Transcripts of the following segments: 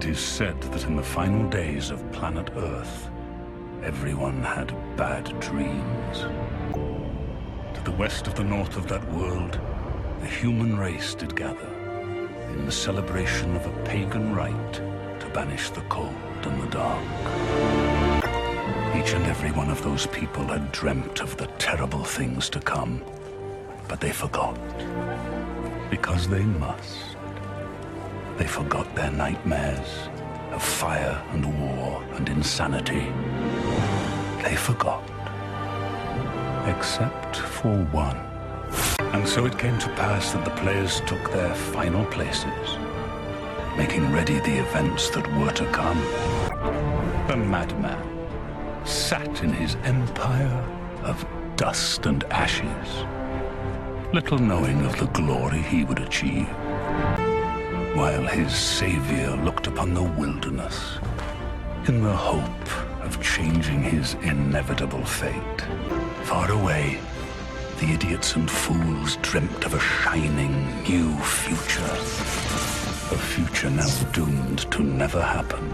It is said that in the final days of planet Earth, everyone had bad dreams. To the west of the north of that world, the human race did gather in the celebration of a pagan rite to banish the cold and the dark. Each and every one of those people had dreamt of the terrible things to come, but they forgot. Because they must. They forgot their nightmares of fire and war and insanity. They forgot. Except for one. And so it came to pass that the players took their final places, making ready the events that were to come. The madman sat in his empire of dust and ashes, little knowing of the glory he would achieve, while his savior looked upon the wilderness in the hope of changing his inevitable fate. Far away, the idiots and fools dreamt of a shining new future, a future now doomed to never happen.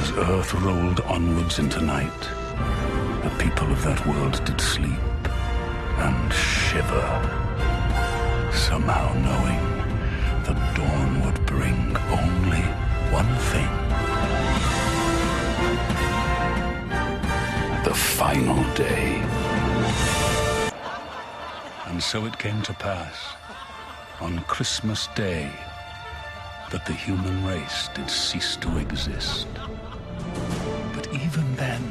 As Earth rolled onwards into night, the people of that world did sleep and shiver, somehow knowing the dawn would bring only one thing. The final day. And so it came to pass, on Christmas Day, that the human race did cease to exist. But even then,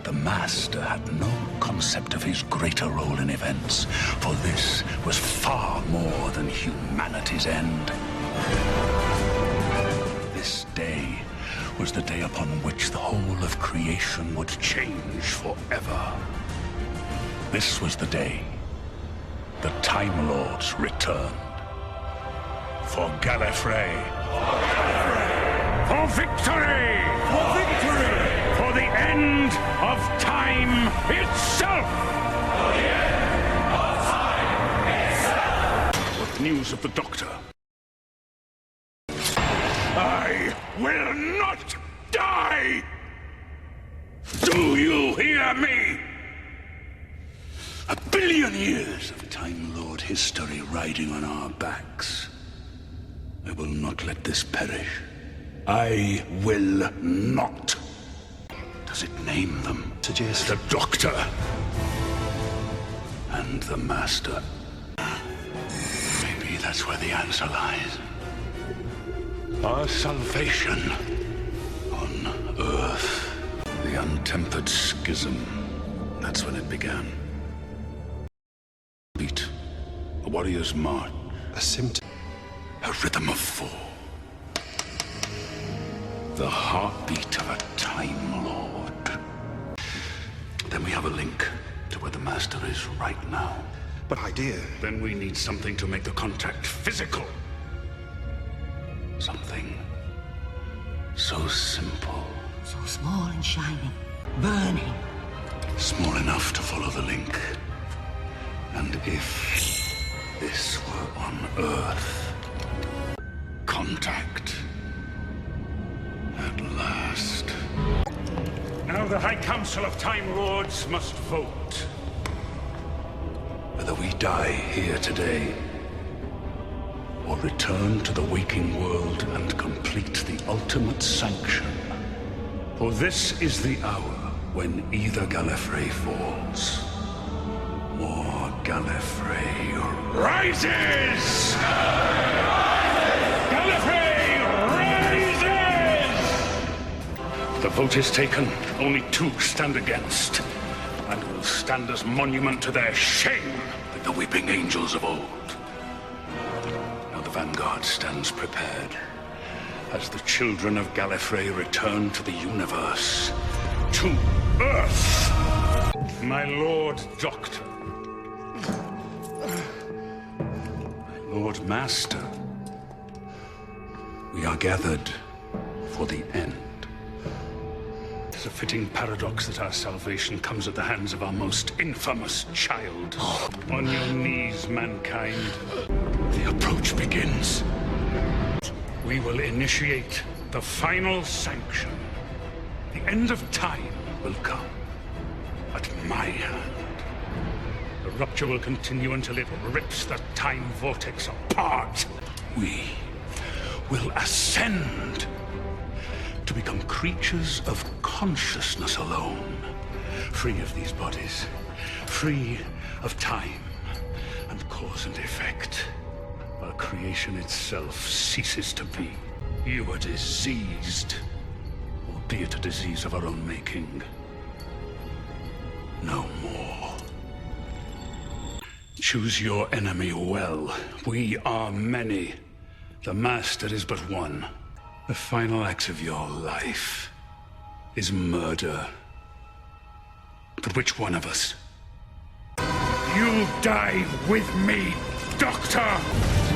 the Master had no concept of his greater role in events, for this was far more than humanity's end. This day was the day upon which the whole of creation would change forever. This was the day the Time Lords returned. For Gallifrey. For victory! For victory! For the end of time itself! For the end of time itself! What news of the Doctor? I will not die! Do you hear me? 1 billion years of Time Lord history riding on our backs. I will not let this perish. I will not. Does it name them? Suggest the Doctor and the Master. Maybe that's where the answer lies. Our salvation on Earth. The untempered schism. That's when it began. Beat. A warrior's march. A symptom. A rhythm of four. The heartbeat of a Time Lord. Then we have a link to where the Master is right now. But idea. Then we need something to make the contact physical. Something so simple. So small and shining. Burning. Small enough to follow the link. And if this were on Earth... Contact. At last. Now the High Council of Time Lords must vote. Whether we die here today, or return to the waking world and complete the ultimate sanction. For this is the hour when either Gallifrey falls, or Gallifrey rises! Gallifrey rises! The vote is taken. Only two stand against, and will stand as monument to their shame, like the weeping angels of old. Now the Vanguard stands prepared, as the children of Gallifrey return to the universe, to Earth. My Lord Doctor, my Lord Master, we are gathered for the end. It is a fitting paradox that our salvation comes at the hands of our most infamous child. On your knees, mankind. The approach begins. We will initiate the final sanction. The end of time will come at my hand. The rupture will continue until it rips the time vortex apart. We will ascend to become creatures of consciousness alone, free of these bodies, free of time and cause and effect, while creation itself ceases to be. You are diseased, albeit a disease of our own making. No more. Choose your enemy well. We are many. The master is but one. The final act of your life is murder. But which one of us? You die with me, Doctor!